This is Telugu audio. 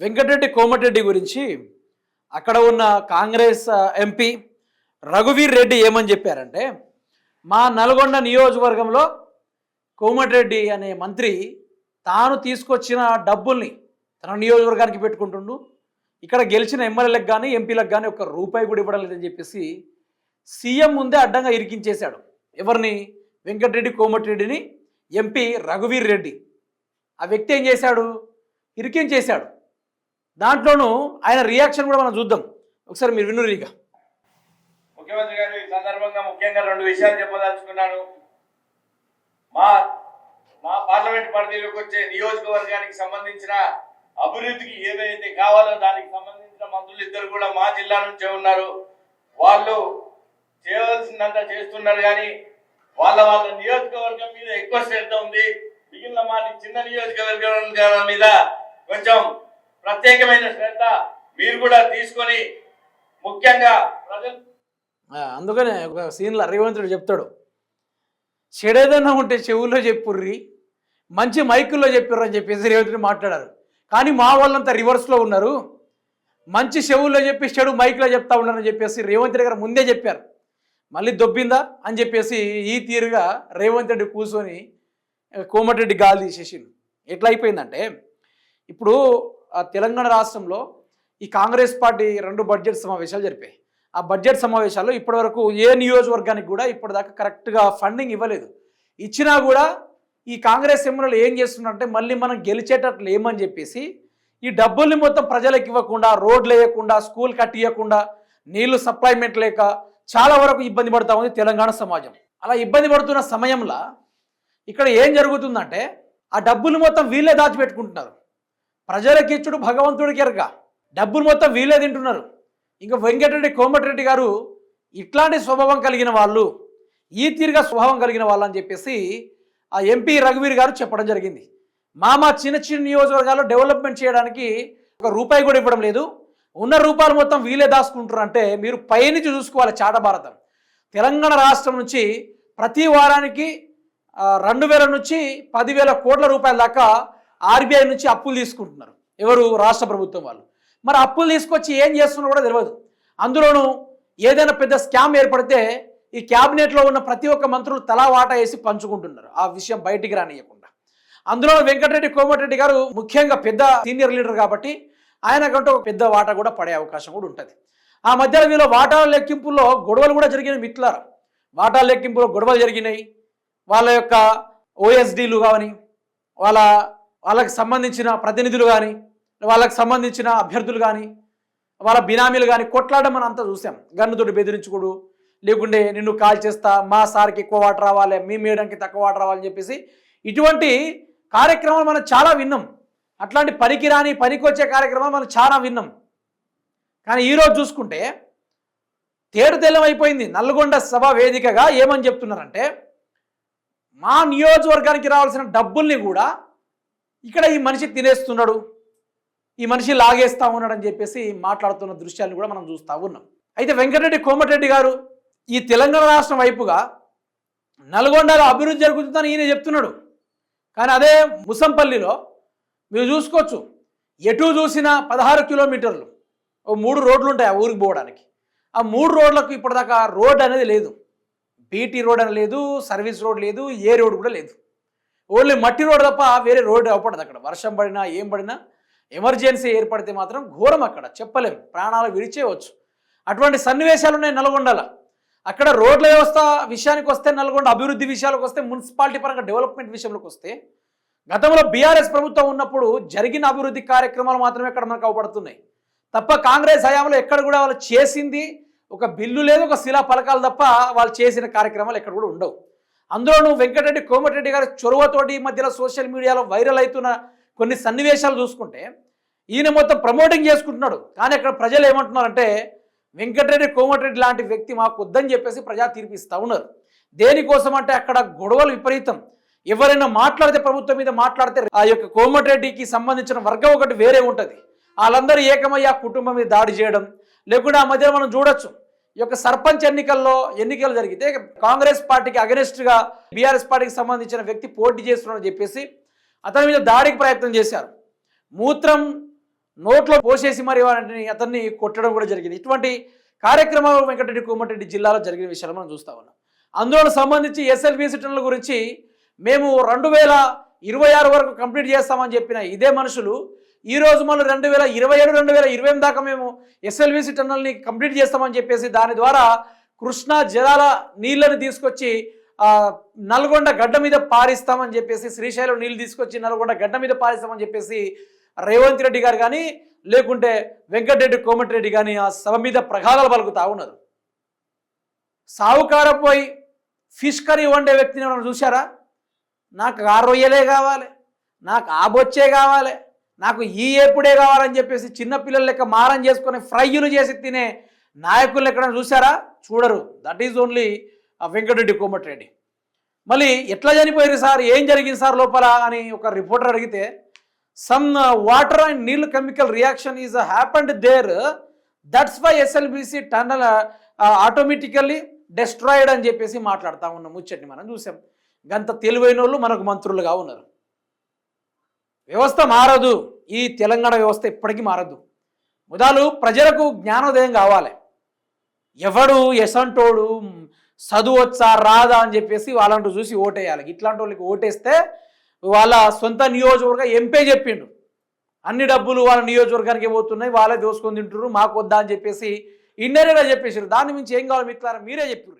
వెంకటరెడ్డి కోమటిరెడ్డి గురించి అక్కడ ఉన్న కాంగ్రెస్ ఎంపీ రఘువీర్ రెడ్డి ఏమని చెప్పారంటే, మా నల్గొండ నియోజకవర్గంలో కోమటిరెడ్డి అనే మంత్రి తాను తీసుకొచ్చిన డబ్బుల్ని తన నియోజకవర్గానికి పెట్టుకుంటుండు, ఇక్కడ గెలిచిన ఎమ్మెల్యేలకు కానీ ఎంపీలకు కానీ ఒక్క రూపాయి కూడా ఇవ్వడం లేదని చెప్పేసి సీఎం ముందే అడ్డంగా ఇరికించేశాడు. ఎవరిని? వెంకటరెడ్డి కోమటిరెడ్డిని ఎంపీ రఘువీర్ రెడ్డి. ఆ వ్యక్తి ఏం చేశాడు? ఇరికించేశాడు. దాంట్లోనూ ఆయన రియాక్షన్ కూడా మనం చూద్దాం ఒకసారి, మీరు వినురీగా. ముఖ్యమంత్రి గారు ఈ సందర్భంగా ముఖ్యంగా రెండు విషయాలు చెప్పదలుచుకున్నాను. మా పార్లమెంట్ పరిధిలోకి వచ్చే నియోజకవర్గానికి సంబంధించిన అభివృద్ధికి ఏదైతే కావాలో దానికి సంబంధించిన మంత్రులు ఇద్దరు కూడా మా జిల్లా నుంచే ఉన్నారు. వాళ్ళు చేయవలసిందంత చేస్తున్నారు, కానీ వాళ్ళ నియోజకవర్గం మీద ఎక్కువ శ్రద్ధ ఉంది. మిగిలిన మా చిన్న నియోజకవర్గం మీద కొంచెం ప్రత్యేకమైన శ్రద్ధ మీరు కూడా తీసుకొని ముఖ్యంగా ప్రజలు. అందుకనే ఒక సీన్లో రేవంత్ రెడ్డి చెప్తాడు, చెడేదన్నా ఉంటే చెవుల్లో చెప్పుర్రి, మంచి మైకుల్లో చెప్పారు అని చెప్పేసి రేవంత్ రెడ్డి మాట్లాడారు. కానీ మా వాళ్ళంతా రివర్స్లో ఉన్నారు, మంచి చెవుల్లో చెప్పి చెడు మైక్లో చెప్తా ఉన్నారని చెప్పేసి రేవంత్ రెడ్డి గారు ముందే చెప్పారు. మళ్ళీ దొబ్బిందా అని చెప్పేసి ఈ తీరుగా రేవంత్ రెడ్డి కూర్చొని కోమటిరెడ్డి గాలి తీసేసిండు. ఎట్లా అయిపోయిందంటే, ఇప్పుడు తెలంగాణ రాష్ట్రంలో ఈ కాంగ్రెస్ పార్టీ 2 బడ్జెట్ సమావేశాలు జరిపాయి. ఆ బడ్జెట్ సమావేశాల్లో ఇప్పటివరకు ఏ నియోజకవర్గానికి కూడా ఇప్పటిదాకా కరెక్ట్గా ఫండింగ్ ఇవ్వలేదు. ఇచ్చినా కూడా ఈ కాంగ్రెస్ ఎమ్మెల్యేలు ఏం చేస్తున్నారంటే, మళ్ళీ మనం గెలిచేటట్లు ఏమని చెప్పేసి ఈ డబ్బుల్ని మొత్తం ప్రజలకు ఇవ్వకుండా, రోడ్లు వేయకుండా, స్కూల్ కట్టియకుండా, నీళ్లు సప్లైమెంట్ లేక చాలా వరకు ఇబ్బంది పడుతూ ఉంది తెలంగాణ సమాజం. అలా ఇబ్బంది పడుతున్న సమయంలో ఇక్కడ ఏం జరుగుతుందంటే, ఆ డబ్బులు మొత్తం వీళ్ళే దాచిపెట్టుకుంటున్నారు. ప్రజలకి ఇచ్చుడు భగవంతుడికి ఎరక, డబ్బులు మొత్తం వీళ్ళే తింటున్నారు. ఇంకా వెంకటరెడ్డి కోమటిరెడ్డి గారు ఇట్లాంటి స్వభావం కలిగిన వాళ్ళు, ఈ తీరుగా స్వభావం కలిగిన వాళ్ళు అని చెప్పేసి ఆ ఎంపీ రఘువీర్ గారు చెప్పడం జరిగింది. మా చిన్న చిన్న నియోజకవర్గాల్లో డెవలప్మెంట్ చేయడానికి ఒక రూపాయి కూడా ఇవ్వడం లేదు, ఉన్న రూపాయలు మొత్తం వీళ్ళే దాచుకుంటారు. అంటే మీరు పైనుంచి చూసుకోవాలి చాట భారతం. తెలంగాణ రాష్ట్రం నుంచి ప్రతి వారానికి 2000 నుంచి 10,000 కోట్ల రూపాయల దాకా ఆర్బీఐ నుంచి అప్పులు తీసుకుంటున్నారు. ఎవరు? రాష్ట్ర ప్రభుత్వం వాళ్ళు. మరి అప్పులు తీసుకొచ్చి ఏం చేస్తున్నారో కూడా తెలియదు. అందులోనూ ఏదైనా పెద్ద స్కామ్ ఏర్పడితే ఈ క్యాబినెట్లో ఉన్న ప్రతి ఒక్క మంత్రులు తలా వాటా వేసి పంచుకుంటున్నారు, ఆ విషయం బయటికి రానియకుండా. అందులో వెంకటరెడ్డి కోమటిరెడ్డి గారు ముఖ్యంగా పెద్ద సీనియర్ లీడర్ కాబట్టి ఆయనకంటూ ఒక పెద్ద వాటా కూడా పడే అవకాశం కూడా ఉంటుంది. ఆ మధ్యలో వీళ్ళు వాటాల లెక్కింపుల్లో గొడవలు కూడా జరిగినాయి. మిత్రులారా, వాటాల లెక్కింపులో గొడవలు జరిగినాయి. వాళ్ళ యొక్క ఓఎస్డీలు కానీ, వాళ్ళకి సంబంధించిన ప్రతినిధులు కానీ, వాళ్ళకి సంబంధించిన అభ్యర్థులు కానీ, వాళ్ళ బినామీలు కానీ కొట్లాడడం మనం అంతా చూసాం. గన్నుతోటి బెదిరించుకోడు, లేకుంటే నిన్ను కాల్ చేస్తా, మా సార్కి ఎక్కువ వాటర్ రావాలి, మీ మేడంకి తక్కువ వాటర్ రావాలని చెప్పేసి ఇటువంటి కార్యక్రమాలు మనం చాలా విన్నాం. అట్లాంటి పనికిరాని పనికొచ్చే కార్యక్రమాలు మనం చాలా విన్నాం. కానీ ఈరోజు చూసుకుంటే తేటతెల్లమైపోయింది. నల్గొండ సభ వేదికగా ఏమని చెప్తున్నారంటే, మా నియోజకవర్గానికి రావాల్సిన డబ్బుల్ని కూడా ఇక్కడ ఈ మనిషి తినేస్తున్నాడు, ఈ మనిషి లాగేస్తా ఉన్నాడు అని చెప్పేసి మాట్లాడుతున్న దృశ్యాలను కూడా మనం చూస్తూ ఉన్నాం. అయితే వెంకటరెడ్డి కోమటిరెడ్డి గారు ఈ తెలంగాణ రాష్ట్రం వైపుగా నల్గొండలో అభివృద్ధి జరుగుతుందని ఈయన చెప్తున్నాడు. కానీ అదే ముసంపల్లిలో మీరు చూసుకోవచ్చు, ఎటు చూసినా 16 కిలోమీటర్లు 3 రోడ్లు ఉంటాయి ఆ ఊరికి పోవడానికి. ఆ 3 రోడ్లకు ఇప్పటిదాకా రోడ్ అనేది లేదు. బీటీ రోడ్ అని లేదు, సర్వీస్ రోడ్ లేదు, ఏ రోడ్ కూడా లేదు. ఓన్లీ మట్టి రోడ్ తప్ప వేరే రోడ్ అవపడదు. అక్కడ వర్షం పడినా ఏం పడినా ఎమర్జెన్సీ ఏర్పడితే మాత్రం ఘోరం, అక్కడ చెప్పలేం, ప్రాణాలు విడిచేయవచ్చు. అటువంటి సన్నివేశాలు ఉన్నాయి నల్గొండలో. అక్కడ రోడ్ల వ్యవస్థ విషయానికి వస్తే, నల్గొండ అభివృద్ధి విషయాలకు వస్తే, మున్సిపాలిటీ పరంగా డెవలప్మెంట్ విషయంలోకి వస్తే, గతంలో బీఆర్ఎస్ ప్రభుత్వం ఉన్నప్పుడు జరిగిన అభివృద్ధి కార్యక్రమాలు మాత్రమే ఇక్కడ మనకు అవపడుతున్నాయి తప్ప కాంగ్రెస్ హయాంలో ఎక్కడ కూడా వాళ్ళు చేసింది ఒక బిల్లు లేదు, ఒక శిలా పలకాలు తప్ప వాళ్ళు చేసిన కార్యక్రమాలు ఎక్కడ కూడా ఉండవు. అందులోనూ వెంకటరెడ్డి కోమటిరెడ్డి గారి చొరవతోటి ఈ మధ్యలో సోషల్ మీడియాలో వైరల్ అవుతున్న కొన్ని సన్నివేశాలు చూసుకుంటే ఈయన మొత్తం ప్రమోటింగ్ చేసుకుంటున్నాడు. కానీ అక్కడ ప్రజలు ఏమంటున్నారంటే, వెంకటరెడ్డి కోమటిరెడ్డి లాంటి వ్యక్తి మాకు వద్దని చెప్పేసి ప్రజా తీర్పిస్తూ ఉన్నారు. దేనికోసం అంటే అక్కడ గొడవలు విపరీతం. ఎవరైనా మాట్లాడితే, ప్రభుత్వం మీద మాట్లాడితే ఆ యొక్క కోమటిరెడ్డికి సంబంధించిన వర్గం ఒకటి వేరే ఉంటుంది, వాళ్ళందరూ ఏకమయ్యి ఆ కుటుంబం మీద దాడి చేయడం. లేకుంటే ఆ మధ్యలో మనం చూడొచ్చు, ఈ యొక్క సర్పంచ్ ఎన్నికలు జరిగితే కాంగ్రెస్ పార్టీకి అగెనిస్ట్గా బీఆర్ఎస్ పార్టీకి సంబంధించిన వ్యక్తి పోటీ చేస్తున్నాడని చెప్పేసి అతని మీద దాడికి ప్రయత్నం చేశారు. మూత్రం నోట్లో పోసేసి మరి వారిని అతన్ని కొట్టడం కూడా జరిగింది. ఇటువంటి కార్యక్రమాలు వెంకటరెడ్డి కోమటిరెడ్డి జిల్లాలో జరిగిన విషయాలు మనం చూస్తా ఉన్నాం. అందులో సంబంధించి ఎస్ఎల్బీసీ టన్నుల గురించి మేము 2026 వరకు కంప్లీట్ చేస్తామని చెప్పిన ఇదే మనుషులు ఈరోజు మళ్ళీ 2027 2028 దాకా మేము ఎస్ఎల్బీసీ టన్నుల్ని కంప్లీట్ చేస్తామని చెప్పేసి దాని ద్వారా కృష్ణా జలాల నీళ్ళని తీసుకొచ్చి నల్గొండ గడ్డ మీద పారిస్తామని చెప్పేసి, శ్రీశైలం నీళ్ళు తీసుకొచ్చి నల్గొండ గడ్డ మీద పారిస్తామని చెప్పేసి రేవంత్ రెడ్డి గారు కానీ లేకుంటే వెంకటరెడ్డి కోమటిరెడ్డి కానీ ఆ సభ మీద ప్రగాధాలు పలుకుతా ఉన్నారు. సావుకారపోయి ఫిష్ కర్రీ వండే వ్యక్తిని మనం చూసారా? నాకు ఆ రొయ్యలే కావాలి, నాకు ఆ బొచ్చే కావాలి, నాకు ఈ ఎప్పుడే కావాలని చెప్పేసి చిన్నపిల్లల లెక్క మారం చేసుకొని ఫ్రైలు చేసి తినే నాయకులు ఎక్కడైనా చూసారా? చూడరు. That is only Venkatreddy Komatireddy. మళ్ళీ ఎట్లా చనిపోయారు సార్, ఏం జరిగింది సార్ లోపల అని ఒక రిపోర్టర్ అడిగితే some water and neellu chemical reaction is happened there, that's why SLBC tunnel automatically destroyed అని చెప్పేసి మాట్లాడుతూ ఉన్న ముచ్చట్ని మనం చూసాం. గంత తెలివైన వాళ్ళు మనకు మంత్రులుగా ఉన్నారు. వ్యవస్థ మారదు, ఈ తెలంగాణ వ్యవస్థ ఎప్పటికీ మారదు. మొదలు ప్రజలకు జ్ఞానోదయం కావాలి. ఎవడు ఎసంటోడు చదువు వచ్చా రాదా అని చెప్పేసి వాళ్ళంటూ చూసి ఓటేయాలి. ఇట్లాంటి వాళ్ళకి ఓటేస్తే వాళ్ళ సొంత నియోజకవర్గ ఎంపీ చెప్పిండు అన్ని డబ్బులు వాళ్ళ నియోజకవర్గానికి పోతున్నాయి, వాళ్ళే దోసుకొని తింటున్నారు, మాకు వద్దా అని చెప్పేసి ఇండైరెక్ట్గా చెప్పేసారు. దాని మించి ఏం కావాలి మిత్రులారా, మీరే చెప్పారు.